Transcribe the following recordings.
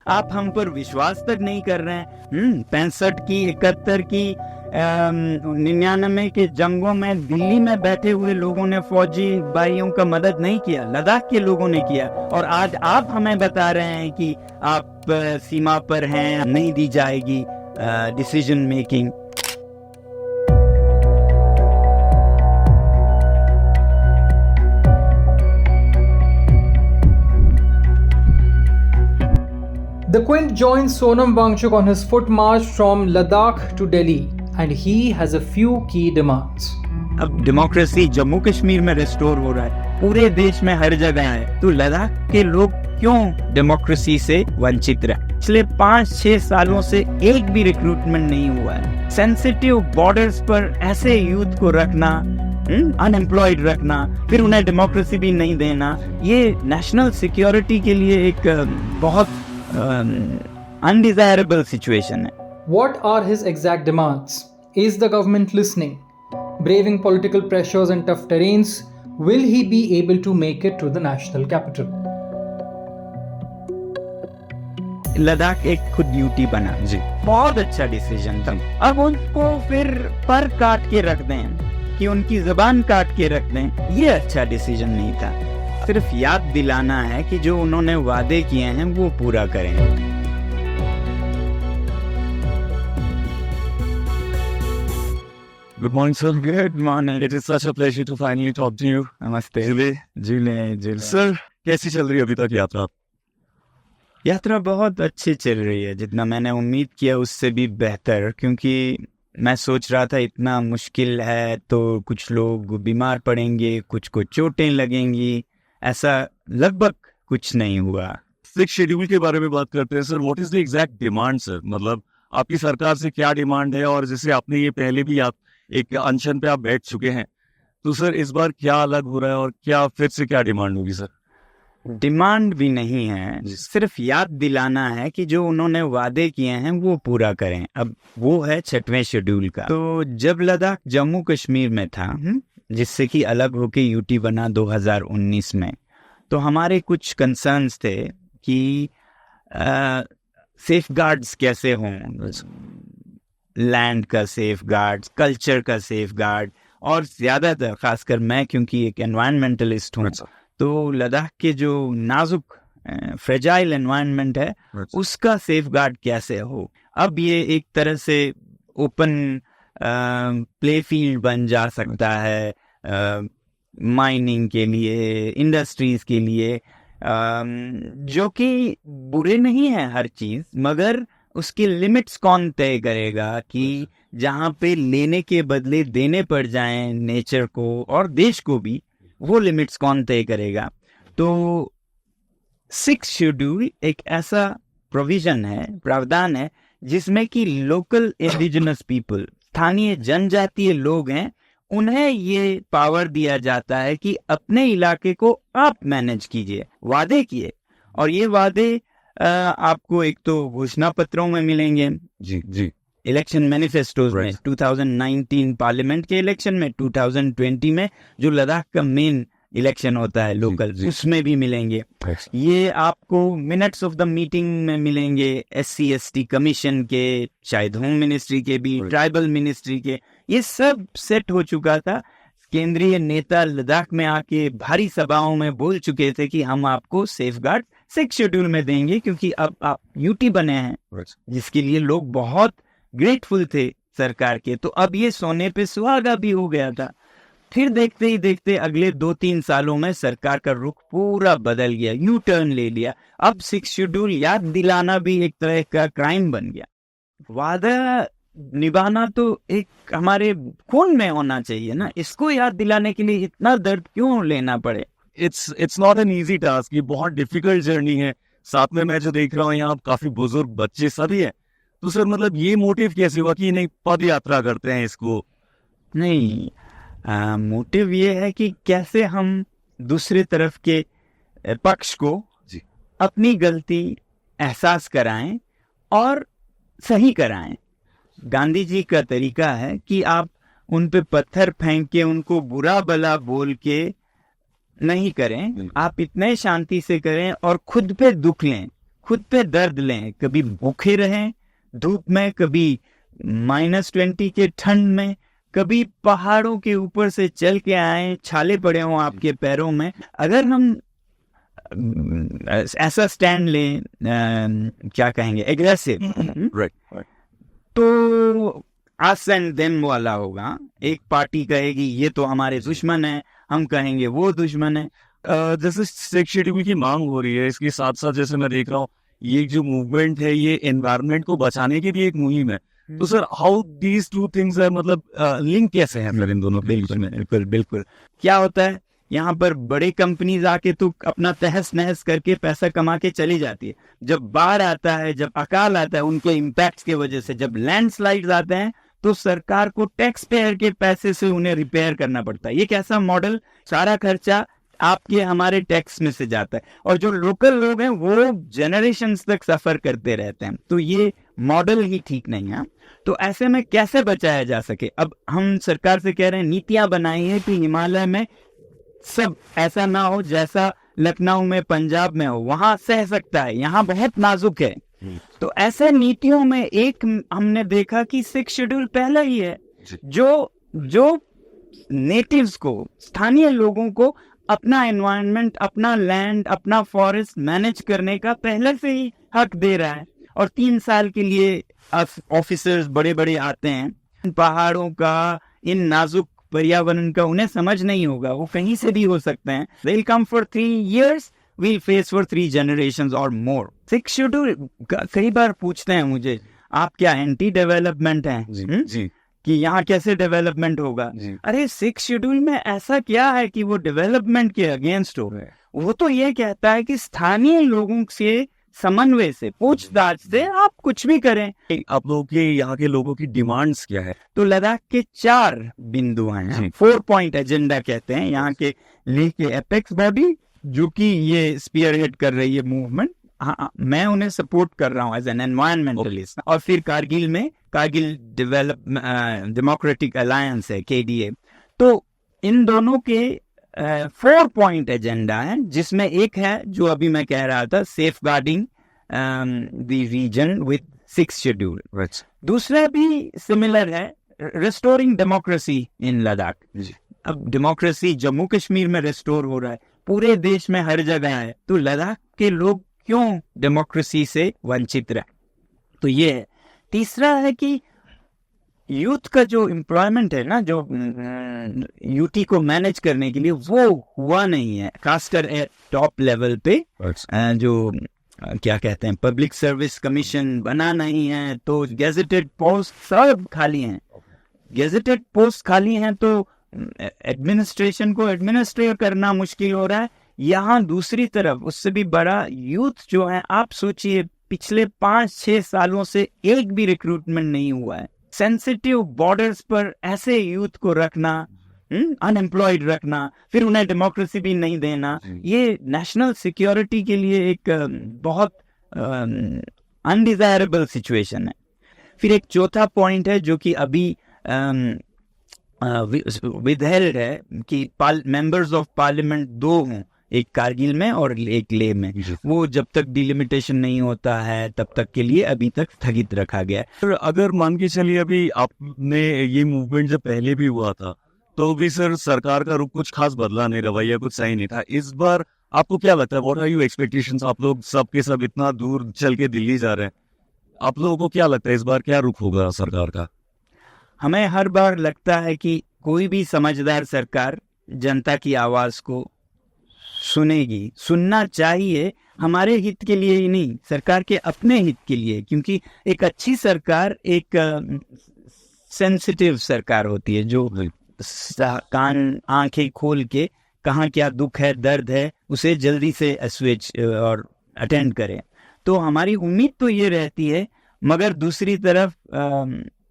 आप हम पर विश्वास तक नहीं कर रहे हैं। 65 की, 71 की, 99 के जंगों में दिल्ली में बैठे हुए लोगों ने फौजी भाइयों का मदद नहीं किया, लद्दाख के लोगों ने किया। और आज आप हमें बता रहे हैं कि आप सीमा पर हैं, नहीं दी जाएगी decision making. The Quint joins Sonam Wangchuk on his foot march from Ladakh to Delhi, and he has a few key demands. अब डेमोक्रेसी जम्मू कश्मीर में रिस्टोर हो रहा है, पूरे देश में हर जगह है, तो लद्दाख के लोग क्यों डेमोक्रेसी से वंचित रहे? पिछले 5-6 सालों से एक भी रिक्रूटमेंट नहीं हुआ है। सेंसिटिव बॉर्डर्स पर ऐसे यूथ को रखना, अनएम्प्लॉयड रखना, फिर उन्हें डेमोक्रेसी भी नहीं देना, ये नेशनल सिक्योरिटी के लिए एक बहुत undesirable situation है। What are his exact demands? Is the government listening? Braving political pressures and tough terrains, will he be able to make it to the national capital? Ladakh एक खुद यूटी बना जी, बहुत अच्छा डिसीजन था। अब उनको फिर पर काट के रख दें कि उनकी जबान काट के रख दें, ये अच्छा डिसीजन नहीं था। सिर्फ याद दिलाना है कि जो उन्होंने वादे किए हैं वो पूरा करें। Good morning, sir. Good morning. It is such a pleasure to finally talk to you. नमस्ते। जुले। सर, कैसी चल रही है अभी तक यात्रा? यात्रा बहुत अच्छी चल रही है, जितना मैंने उम्मीद किया उससे भी बेहतर, क्योंकि मैं सोच रहा था इतना मुश्किल है तो कुछ लोग बीमार पड़ेंगे, कुछ को चोटें लगेंगी, ऐसा लगभग कुछ नहीं हुआ। 6 शेड्यूल के बारे में बात करते हैं sir. What is the exact demand sir? मतलब आपकी सरकार से क्या डिमांड है? और जैसे आपने ये पहले भी आप एक अनशन पे आप बैठ चुके हैं, तो सर इस बार क्या अलग हो रहा है और क्या फिर से क्या डिमांड होगी सर? डिमांड भी नहीं है, सिर्फ याद दिलाना है कि जो उन्होंने वादे किए हैं वो पूरा करें। अब वो है 6वें शेड्यूल का। तो जब लद्दाख जम्मू कश्मीर में था, जिससे कि अलग होके यूटी बना 2019 में, तो हमारे कुछ कंसर्न्स थे कि सेफ गार्ड्स कैसे हों, लैंड का सेफ गार्ड, कल्चर का सेफ गार्ड, और ज्यादातर खासकर मैं क्योंकि एक एनवायरमेंटलिस्ट हूँ, तो लद्दाख के जो नाजुक फ्रेजाइल एनवायरनमेंट है उसका सेफ गार्ड कैसे हो। अब ये एक तरह से ओपन प्ले फील्ड बन जा सकता है माइनिंग के लिए, इंडस्ट्रीज के लिए, जो कि बुरे नहीं है हर चीज, मगर उसके लिमिट्स कौन तय करेगा कि जहाँ पे लेने के बदले देने पड़ जाएं नेचर को और देश को भी, वो लिमिट्स कौन तय करेगा। तो 6 शेड्यूल एक ऐसा प्रोविजन है, प्रावधान है, जिसमें कि लोकल इंडिजिनस पीपल, स्थानीय जनजातीय लोग हैं, उन्हें ये पावर दिया जाता है कि अपने इलाके को आप मैनेज कीजिए। वादे किए, और ये वादे आपको एक तो घोषणा पत्रों में मिलेंगे, जी, इलेक्शन मैनिफेस्टोज में, 2019 पार्लियामेंट के इलेक्शन में, 2020 में जो लद्दाख का मेन इलेक्शन होता है लोकल, उसमें भी मिलेंगे। ये आपको मिनट्स ऑफ द मीटिंग में मिलेंगे, SC/ST कमीशन के, शायद होम मिनिस्ट्री के भी, ट्राइबल मिनिस्ट्री के, ये सब सेट हो चुका था। केंद्रीय नेता लद्दाख में आके भारी सभाओं में बोल चुके थे कि हम आपको सेफ गार्ड 6 शेड्यूल में देंगे, क्योंकि अब आप यूटी बने हैं, जिसके लिए लोग बहुत ग्रेटफुल थे सरकार के। तो अब ये सोने पे सुहागा भी हो गया था। फिर देखते ही देखते अगले 2-3 सालों में सरकार का रुख पूरा बदल गया, यू टर्न ले लिया। अब 6 शेड्यूल याद दिलाना भी एक तरह का क्राइम बन गया। वादा निभाना तो एक हमारे खून में होना चाहिए ना, इसको याद दिलाने के लिए इतना दर्द क्यों लेना पड़े? It's not an easy task, ये बहुत डिफिकल्ट जर्नी है। साथ में मैं जो देख रहा हूँ यहाँ काफी बुजुर्ग बच्चे सभी है, तो सर मतलब ये मोटिव कैसे हुआ कि नहीं पद यात्रा करते हैं इसको? नहीं, मोटिव ये है कि कैसे हम दूसरी तरफ के पक्ष को अपनी गलती एहसास कराएं और सही कराएं। गांधी जी का तरीका है कि आप उन पे पत्थर फेंक के, उनको बुरा भला बोल के नहीं करें, आप इतने शांति से करें और खुद पे दुख लें, खुद पे दर्द लें, कभी भूखे रहें धूप में, कभी -20 के ठंड में, कभी पहाड़ों के ऊपर से चल के आए, छाले पड़े हों आपके पैरों में, अगर हम ऐसा स्टैंड लें, क्या कहेंगे, एग्रेसिव, राइट, तो अस एंड देम वाला होगा। एक पार्टी कहेगी ये तो हमारे दुश्मन है, हम कहेंगे वो दुश्मन है। जैसे सिख शेड्यूल की मांग हो रही है, इसके साथ साथ जैसे मैं देख रहा हूँ ये जो मूवमेंट है ये एनवायरनमेंट को बचाने की भी एक मुहिम है। तो sir how these two things है, मतलब लिंक कैसे है सर इन दोनों के बीच में? बिल्कुल बिल्कुल। क्या होता है यहाँ पर, बड़े कंपनीज आके तो अपना तहस नहस करके पैसा कमा के चली जाती है। जब बाढ़ आता है, जब अकाल आता है उनके इम्पैक्ट की वजह से, जब लैंडस्लाइड्स आते हैं, तो सरकार को टैक्स पेयर के पैसे से उन्हें रिपेयर करना पड़ता है। ये कैसा मॉडल, सारा खर्चा आपके हमारे टैक्स में से जाता है, और जो लोकल लोग हैं वो जनरेशंस तक सफर करते रहते हैं। तो ये मॉडल ही ठीक नहीं है। तो ऐसे में कैसे बचाया जा सके? अब हम सरकार से कह रहे हैं, नीतियां बनाई है कि हिमालय में सब ऐसा ना हो जैसा लखनऊ में, पंजाब में हो, वहां सह सकता है, यहाँ बहुत नाजुक है। तो ऐसे नीतियों में एक हमने देखा कि 6 शेड्यूल पहला ही है, जो नेटिव्स को, स्थानीय लोगों को अपना एनवायरनमेंट, अपना लैंड, अपना फॉरेस्ट मैनेज करने का पहले से ही हक दे रहा है। और 3 साल के लिए ऑफिसर्स बड़े बड़े आते हैं। पहाड़ों का, इन नाजुक पर्यावरण का उन्हें समझ नहीं होगा, वो कहीं से भी हो सकते हैं। They'll come for 3 years, we'll face for 3 generations or more. 6 schedule कई बार पूछते हैं मुझे, आप क्या एंटी डेवलपमेंट हैं? जी कि यहाँ कैसे डेवलपमेंट होगा? अरे 6 शेड्यूल में ऐसा क्या है कि वो डेवलपमेंट के अगेंस्ट हो? वो तो ये कहता है कि स्थानीय लोगों से समन्वय से, पूछताछ से आप कुछ भी करें। आप लोगों के यहाँ के लोगों की डिमांड्स क्या है? तो लद्दाख के 4 बिंदु हैं, 4 पॉइंट एजेंडा कहते हैं। यहाँ के लेह के एपेक्स बॉडी जो कि ये स्पीयरहेड कर रही है मूवमेंट, हाँ, मैं उन्हें सपोर्ट कर रहा हूँ एज एन एनवायरमेंटलिस्ट। और फिर कारगिल में कारगिल डेमोक्रेटिक अलायंस है, KDA। तो इन दोनों के 4 पॉइंट एजेंडा है, जिसमें एक है जो अभी मैं कह रहा था, safeguarding the region with 6 schedule. दूसरा भी सिमिलर है, रिस्टोरिंग डेमोक्रेसी इन लद्दाख। अब डेमोक्रेसी जम्मू कश्मीर में रिस्टोर हो रहा है, पूरे देश में हर जगह है, तो लद्दाख के लोग क्यों डेमोक्रेसी से वंचित रहे? तो ये है। तीसरा है कि यूथ का जो एम्प्लॉयमेंट है ना, जो यूटी को मैनेज करने के लिए, वो हुआ नहीं है, खासकर टॉप लेवल पे। जो क्या कहते हैं, पब्लिक सर्विस कमीशन बना नहीं है, तो गेजेटेड पोस्ट सब खाली हैं। गेजेटेड पोस्ट खाली हैं तो एडमिनिस्ट्रेशन को एडमिनिस्ट्रेट करना मुश्किल हो रहा है। यहाँ दूसरी तरफ उससे भी बड़ा यूथ जो है, आप सोचिए पिछले 5-6 सालों से एक भी रिक्रूटमेंट नहीं हुआ है। सेंसिटिव बॉर्डर्स पर ऐसे यूथ को रखना, अनएम्प्लॉयड रखना, फिर उन्हें डेमोक्रेसी भी नहीं देना, ये नेशनल सिक्योरिटी के लिए एक बहुत अनडिजायरेबल सिचुएशन है। फिर एक चौथा पॉइंट है जो कि अभी विदहेल्ड है कि मेंबर्स ऑफ पार्लियामेंट 2 हों, एक कारगिल में और एक लेह में। वो जब तक डिलिमिटेशन नहीं होता है तब तक के लिए अभी तक स्थगित रखा गया है। सर अगर मान के चलिए अभी आपने ये मूवमेंट जब पहले भी हुआ था तो भी सर सरकार का रुख कुछ खास बदला नहीं, रवैया कुछ सही नहीं था। इस बार आपको क्या लगता है, व्हाट आर योर एक्सपेक्टेशंस? आप लोग सबके सब इतना दूर चल के दिल्ली जा रहे हैं, आप लोगों को क्या लगता है इस बार क्या रुख होगा सरकार का? हमें हर बार लगता है कि कोई भी समझदार सरकार जनता की आवाज को सुनेगी, सुनना चाहिए, हमारे हित के लिए ही नहीं, सरकार के अपने हित के लिए। क्योंकि एक अच्छी सरकार एक सेंसिटिव सरकार होती है, जो कान आंखें खोल के कहाँ क्या दुख है, दर्द है, उसे जल्दी से अस्वेज और अटेंड करे। तो हमारी उम्मीद तो ये रहती है, मगर दूसरी तरफ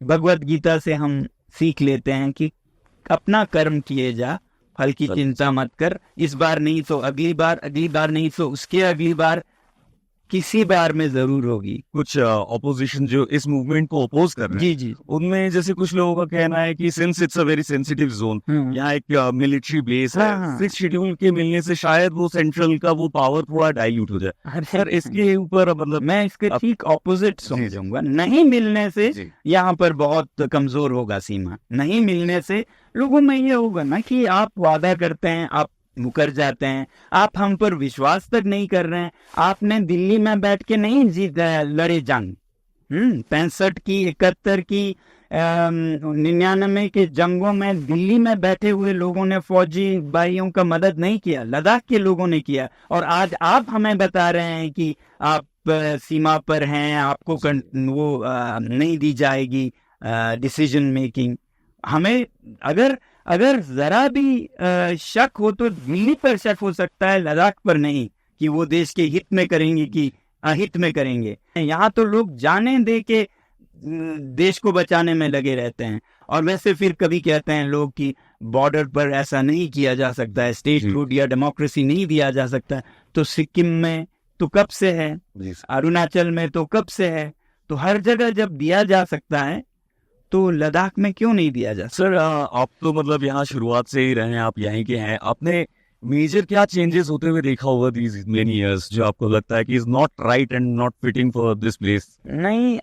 भगवत गीता से हम सीख लेते हैं कि अपना कर्म किए जा, फल की चिंता मत कर। इस बार नहीं तो अगली बार, अगली बार नहीं तो उसके अगली बार किसी बार में जरूर होगी। कुछ ऑपोजिशन जो इस मूवमेंट को अपोज कर रहे हैं, जी जी, उनमें जैसे कुछ लोगों का कहना है कि since it's a very sensitive zone, यहाँ एक मिलिट्री बेस है, हाँ। 6 शेड्यूल के मिलने से शायद वो सेंट्रल का वो पावर थोड़ा डाइल्यूट हो जाए। सर इसके ऊपर मतलब मैं इसके ठीक ऑपोजिट समझूंगा। नहीं मिलने से जी। यहाँ पर बहुत कमजोर होगा सीमा। नहीं मिलने से लोगों में ये होगा ना कि आप वादा करते हैं, आप मुकर जाते हैं, आप हम पर विश्वास तक नहीं कर रहे हैं। आपने दिल्ली में बैठ के नहीं लड़े जंग, 65 की, 71 की, 99 के जंगों में दिल्ली में बैठे हुए लोगों ने फौजी भाइयों का मदद नहीं किया, लद्दाख के लोगों ने किया। और आज आप हमें बता रहे हैं कि आप सीमा पर हैं, आपको वो नहीं दी जाएगी डिसीजन मेकिंग। हमें अगर जरा भी शक हो तो दिल्ली पर शक हो सकता है, लद्दाख पर नहीं, कि वो देश के हित में करेंगे कि अहित में करेंगे। यहाँ तो लोग जाने दे के देश को बचाने में लगे रहते हैं। और वैसे फिर कभी कहते हैं लोग कि बॉर्डर पर ऐसा नहीं किया जा सकता है, स्टेटहुड या डेमोक्रेसी नहीं दिया जा सकता है। तो सिक्किम में तो कब से है, अरुणाचल में तो कब से है, तो हर जगह जब दिया जा सकता है तो लद्दाख में क्यों नहीं दिया जा? सर आप तो मतलब यहाँ शुरुआत से ही रहे हैं, आप यहीं के हैं, आपने मेजर क्या चेंजेस होते हुए देखा होगा these many years जो आपको लगता है कि is not right and not fitting for this place? नहीं,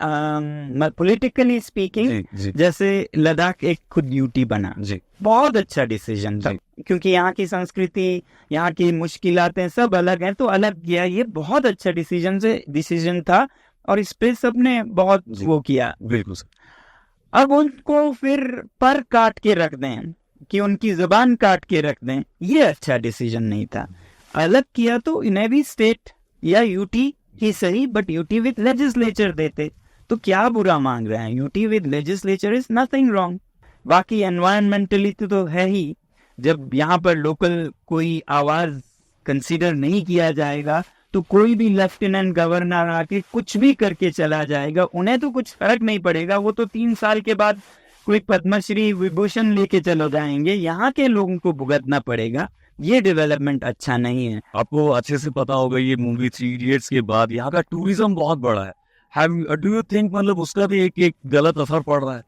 पॉलिटिकली स्पीकिंग, जैसे लद्दाख एक खुद यूटी बना जी, बहुत अच्छा डिसीजन था, क्योंकि यहाँ की संस्कृति, यहाँ की मुश्किलातें सब अलग हैं, तो अलग किया। ये बहुत अच्छा डिसीजन था और इस पे सबने बहुत वो किया। बिल्कुल सर। अब उनको फिर पर काट के रख दें, कि उनकी जुबान काट के रख दें, ये अच्छा डिसीजन नहीं था। अलग किया तो इन्हें भी स्टेट या यूटी ही सही, बट यूटी विद लेजिस्लेचर देते। तो क्या बुरा मांग रहे हैं? UT with legislature is nothing wrong. बाकी एनवायरमेंटली तो है ही। जब यहाँ पर लोकल कोई आवाज कंसीडर नहीं किया जाएगा तो कोई भी लेफ्टिनेंट गवर्नर आके कुछ भी करके चला जाएगा, उन्हें तो कुछ फर्क नहीं पड़ेगा। वो तो 3 साल के बाद कोई पद्मश्री विभूषण लेके चलो जाएंगे, यहाँ के लोगों को भुगतना पड़ेगा। ये डेवलपमेंट अच्छा नहीं है। आपको अच्छे से पता होगा ये मूवी 3 इडियट्स के बाद यहाँ का टूरिज्म बहुत बड़ा है। डू यू थिंक मतलब उसका भी एक गलत असर पड़ रहा है?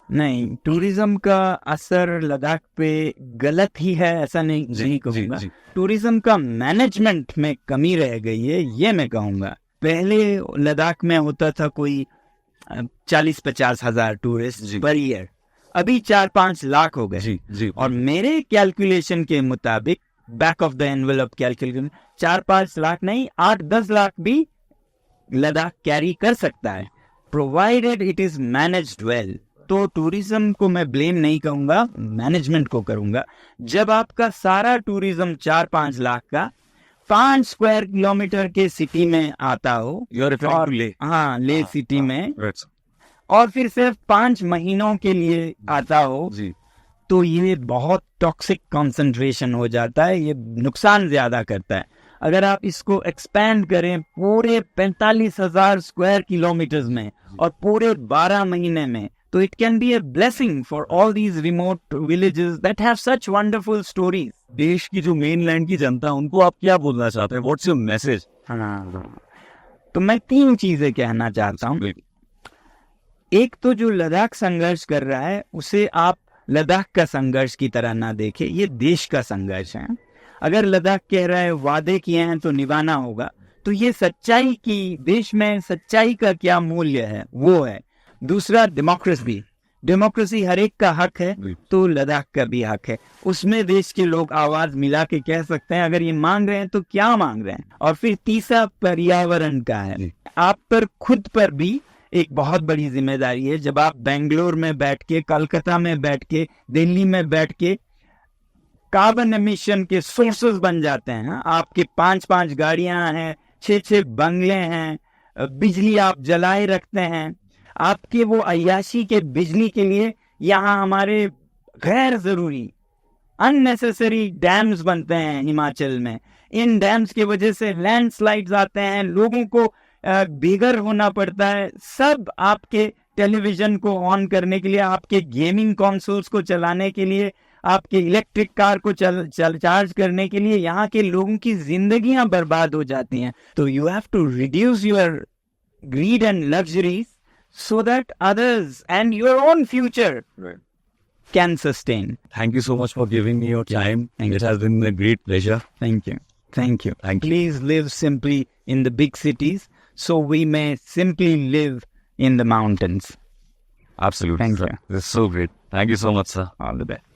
नहीं, टूरिज्म का असर लद्दाख पे गलत ही है, ऐसा नहीं कहूँगा। टूरिज्म का मैनेजमेंट में कमी रह गई है, ये मैं कहूँगा। पहले लद्दाख में होता था कोई 40-50 हजार टूरिस्ट पर ईयर, अभी 4-5 लाख हो गए। जी। और मेरे कैलकुलेशन के मुताबिक, back of the envelope calculation, 4-5 lakh नहीं, 8-10 लाख भी लद्दाख कैरी कर सकता है, provided it is managed well. तो टूरिज्म को मैं ब्लेम नहीं करूंगा, मैनेजमेंट को करूंगा। जब आपका सारा टूरिज्म 4-5 लाख का 5 स्क्वायर किलोमीटर के सिटी में आता हो, और ले सिटी में, और फिर सिर्फ 5 महीनों के लिए आता हो, तो ये बहुत टॉक्सिक कंसंट्रेशन हो जाता है, ये नुकसान ज्यादा करता है। अगर आप इसको एक्सपैंड करें पूरे 45,000 स्क्वायर किलोमीटर में और पूरे 12 महीने में, तो it can be a blessing for all these remote villages that have such wonderful stories. देश की जो मेनलैंड की जनता है उनको आप क्या बोलना चाहते हैं? What's your message? तो मैं 3 चीजें कहना चाहता हूँ। एक तो जो लद्दाख संघर्ष कर रहा है उसे आप लद्दाख का संघर्ष की तरह ना देखें, ये देश का संघर्ष है। अगर लद्दाख कह रहा है वादे किए हैं तो निभाना होगा, तो ये सच्चाई की, देश में सच्चाई का क्या मूल्य है वो है। दूसरा, डेमोक्रेसी हर एक का हक है, तो लद्दाख का भी हक है। उसमें देश के लोग आवाज मिला के कह सकते हैं अगर ये मांग रहे हैं तो क्या मांग रहे हैं। और फिर तीसरा पर्यावरण का है। आप पर खुद पर भी एक बहुत बड़ी जिम्मेदारी है। जब आप बेंगलोर में बैठ के, कलकत्ता में बैठ के, दिल्ली में बैठ के कार्बन एमिशन के सोर्सेस बन जाते हैं, आपके 5-5 गाड़ियां हैं, 6-6 बंगले हैं, बिजली आप जलाए रखते हैं, आपके वो अय्याशी के बिजली के लिए यहाँ हमारे गैर जरूरी अननेसेसरी डैम्स बनते हैं हिमाचल में। इन डैम्स की वजह से लैंडस्लाइड्स आते हैं, लोगों को बेघर होना पड़ता है। सब आपके टेलीविजन को ऑन करने के लिए, आपके गेमिंग कंसोल्स को चलाने के लिए, आपके इलेक्ट्रिक कार को चार्ज करने के लिए यहाँ के लोगों की जिंदगियां बर्बाद हो जाती हैं. तो you have to reduce your greed and luxuries so that others and your own future can sustain. Thank you so much for giving me your time. It has been a great pleasure. Thank you. Thank you. Thank you. Please live simply in the big cities so we may simply live in the mountains. Absolutely. Thank sir. you. This is so great. Thank you so much, sir. All the best.